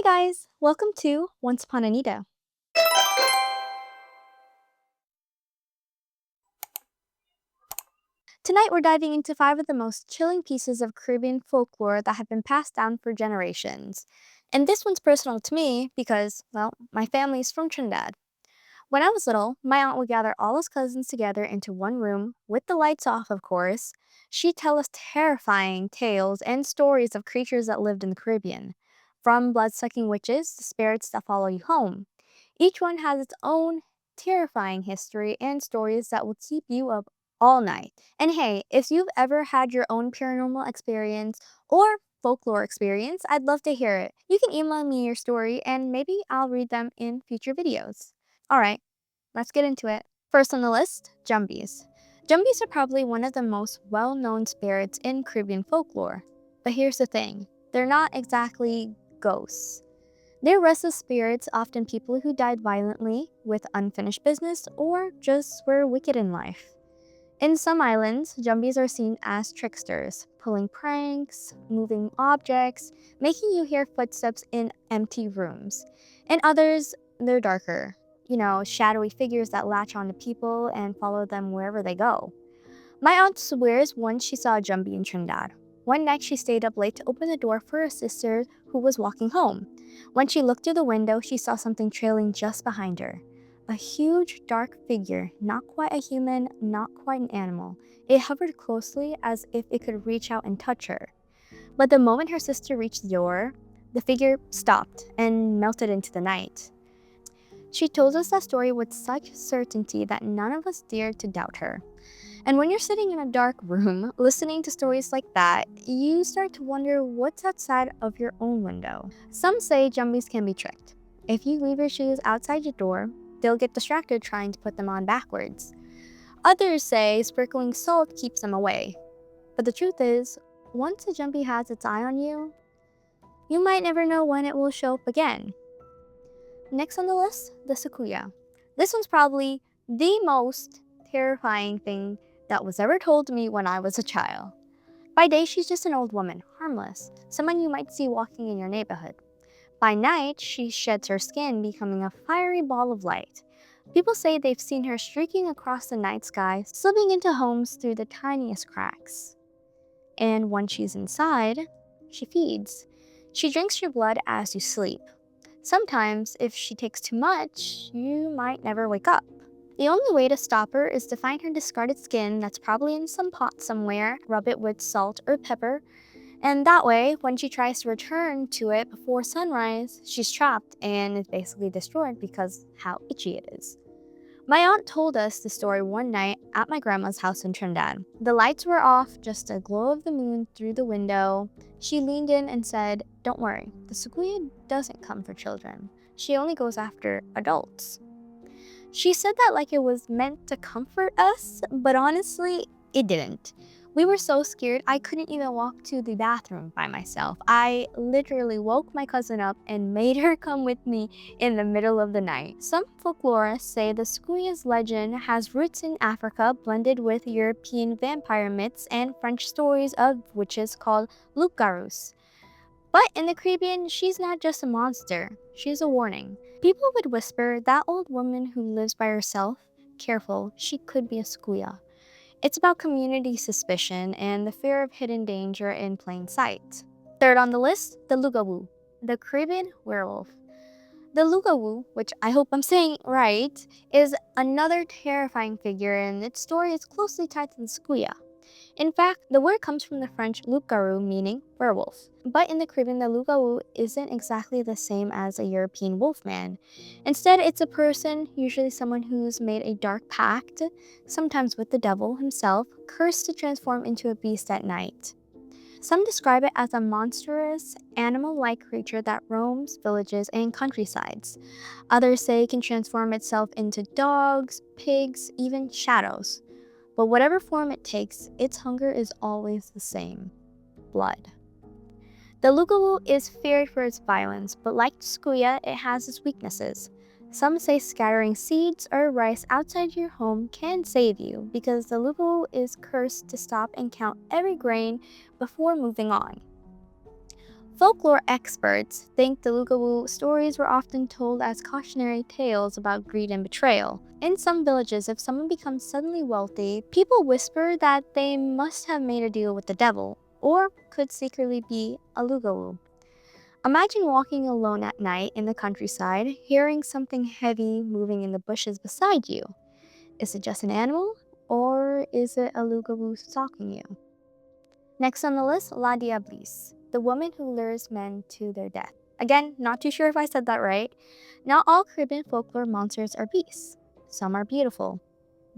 Hi guys! Welcome to Once Upon Anita. Tonight we're diving into 5 of the most chilling pieces of Caribbean folklore that have been passed down for generations. And this one's personal to me because, well, my family's from Trinidad. When I was little, my aunt would gather all us cousins together into one room, with the lights off, of course. She'd tell us terrifying tales and stories of creatures that lived in the Caribbean, from blood-sucking witches to spirits that follow you home. Each one has its own terrifying history and stories that will keep you up all night. And hey, if you've ever had your own paranormal experience or folklore experience, I'd love to hear it. You can email me your story and maybe I'll read them in future videos. Alright, let's get into it. First on the list, Jumbies. Jumbies are probably one of the most well-known spirits in Caribbean folklore. But here's the thing, they're not exactly ghosts. They're restless spirits, often people who died violently, with unfinished business, or just were wicked in life. In some islands, Jumbies are seen as tricksters, pulling pranks, moving objects, making you hear footsteps in empty rooms. In others, they're darker, shadowy figures that latch onto people and follow them wherever they go. My aunt swears once she saw a Jumbie in Trinidad. One night she stayed up late to open the door for her sister who was walking home. When she looked through the window, she saw something trailing just behind her. A huge, dark figure, not quite a human, not quite an animal. It hovered closely as if it could reach out and touch her. But the moment her sister reached the door, the figure stopped and melted into the night. She told us that story with such certainty that none of us dared to doubt her. And when you're sitting in a dark room, listening to stories like that, you start to wonder what's outside of your own window. Some say Jumbies can be tricked. If you leave your shoes outside your door, they'll get distracted trying to put them on backwards. Others say sprinkling salt keeps them away. But the truth is, once a Jumbie has its eye on you, you might never know when it will show up again. Next on the list, the Soucouyant. This one's probably the most terrifying thing that was ever told to me when I was a child. By day, she's just an old woman, harmless, someone you might see walking in your neighborhood. By night, she sheds her skin, becoming a fiery ball of light. People say they've seen her streaking across the night sky, slipping into homes through the tiniest cracks. And when she's inside, she feeds. She drinks your blood as you sleep. Sometimes, if she takes too much, you might never wake up. The only way to stop her is to find her discarded skin that's probably in some pot somewhere, rub it with salt or pepper, and that way, when she tries to return to it before sunrise, she's trapped and is basically destroyed because how itchy it is. My aunt told us the story one night at my grandma's house in Trinidad. The lights were off, just a glow of the moon through the window. She leaned in and said, "Don't worry, the Soucouyant doesn't come for children. She only goes after adults." She said that like it was meant to comfort us, but honestly, it didn't. We were so scared I couldn't even walk to the bathroom by myself. I literally woke my cousin up and made her come with me in the middle of the night. Some folklorists say the Soucouyant's legend has roots in Africa blended with European vampire myths and French stories of witches called Lougarous. But in the Caribbean, she's not just a monster, she's a warning. People would whisper, "That old woman who lives by herself, careful, she could be a Soucouyant." It's about community suspicion and the fear of hidden danger in plain sight. Third on the list, the Lougarou, the Caribbean werewolf. The Lougarou, which I hope I'm saying right, is another terrifying figure and its story is closely tied to the Soucouyant. In fact, the word comes from the French loup-garou, meaning werewolf. But in the Caribbean, the loup-garou isn't exactly the same as a European wolfman. Instead, it's a person, usually someone who's made a dark pact, sometimes with the devil himself, cursed to transform into a beast at night. Some describe it as a monstrous, animal-like creature that roams villages and countrysides. Others say it can transform itself into dogs, pigs, even shadows. But whatever form it takes, its hunger is always the same: blood. The Lougarou is feared for its violence, but like Soucouyant, it has its weaknesses. Some say scattering seeds or rice outside your home can save you because the Lougarou is cursed to stop and count every grain before moving on. Folklore experts think the Lougarou stories were often told as cautionary tales about greed and betrayal. In some villages, if someone becomes suddenly wealthy, people whisper that they must have made a deal with the devil, or could secretly be a Lougarou. Imagine walking alone at night in the countryside, hearing something heavy moving in the bushes beside you. Is it just an animal, or is it a Lougarou stalking you? Next on the list, La Diablesse, the woman who lures men to their death. Again, not too sure if I said that right. Not all Caribbean folklore monsters are beasts. Some are beautiful.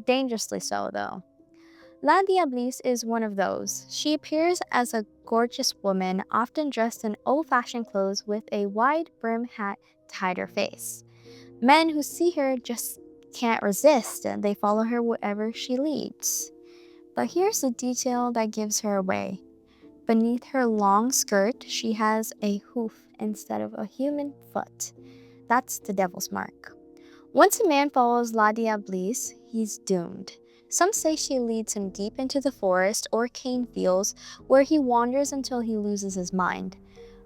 Dangerously so, though. La Diablesse is one of those. She appears as a gorgeous woman, often dressed in old-fashioned clothes with a wide brim hat to hide her face. Men who see her just can't resist, and they follow her wherever she leads. But here's the detail that gives her away. Beneath her long skirt, she has a hoof instead of a human foot. That's the devil's mark. Once a man follows La Diablesse, he's doomed. Some say she leads him deep into the forest or cane fields, where he wanders until he loses his mind.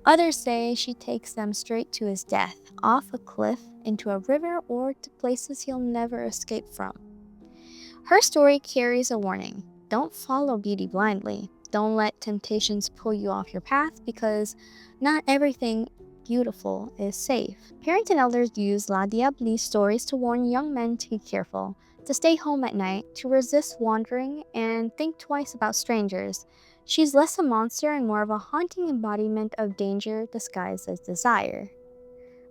Others say she takes them straight to his death, off a cliff, into a river, or to places he'll never escape from. Her story carries a warning. Don't follow beauty blindly. Don't let temptations pull you off your path, because not everything beautiful is safe. Parents and elders use La Diablesse stories to warn young men to be careful, to stay home at night, to resist wandering, and think twice about strangers. She's less a monster and more of a haunting embodiment of danger disguised as desire.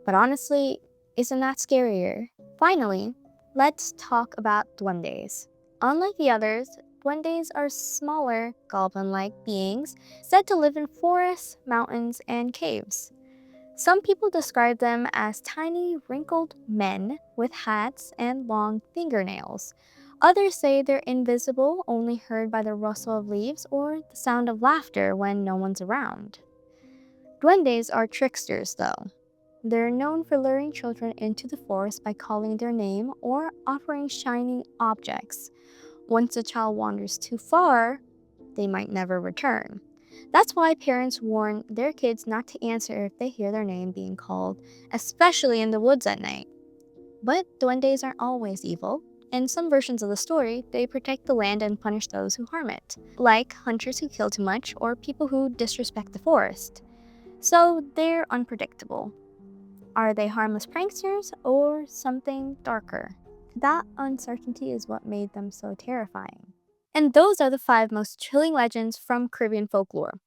But honestly, isn't that scarier? Finally, let's talk about duendes. Unlike the others, duendes are smaller, goblin-like beings said to live in forests, mountains, and caves. Some people describe them as tiny, wrinkled men with hats and long fingernails. Others say they're invisible, only heard by the rustle of leaves or the sound of laughter when no one's around. Duendes are tricksters, though. They're known for luring children into the forest by calling their name or offering shining objects. Once a child wanders too far, they might never return. That's why parents warn their kids not to answer if they hear their name being called, especially in the woods at night. But duendes aren't always evil. In some versions of the story, they protect the land and punish those who harm it, like hunters who kill too much or people who disrespect the forest. So they're unpredictable. Are they harmless pranksters or something darker? That uncertainty is what made them so terrifying. And those are the 5 most chilling legends from Caribbean folklore.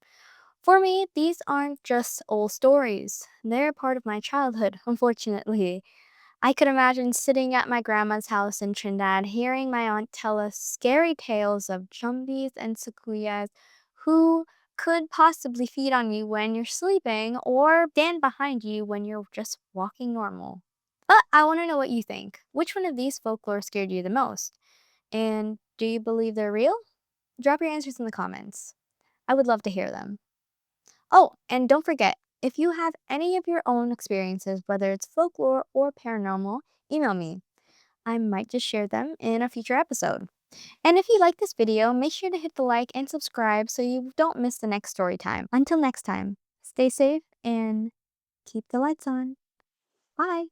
For me, these aren't just old stories. They're part of my childhood, unfortunately. I could imagine sitting at my grandma's house in Trinidad, hearing my aunt tell us scary tales of Jumbies and Soucouyants who could possibly feed on you when you're sleeping or stand behind you when you're just walking normal. But I want to know what you think. Which one of these folklore scared you the most? And do you believe they're real? Drop your answers in the comments. I would love to hear them. Oh, and don't forget, if you have any of your own experiences, whether it's folklore or paranormal, email me. I might just share them in a future episode. And if you like this video, make sure to hit the like and subscribe so you don't miss the next story time. Until next time, stay safe and keep the lights on. Bye!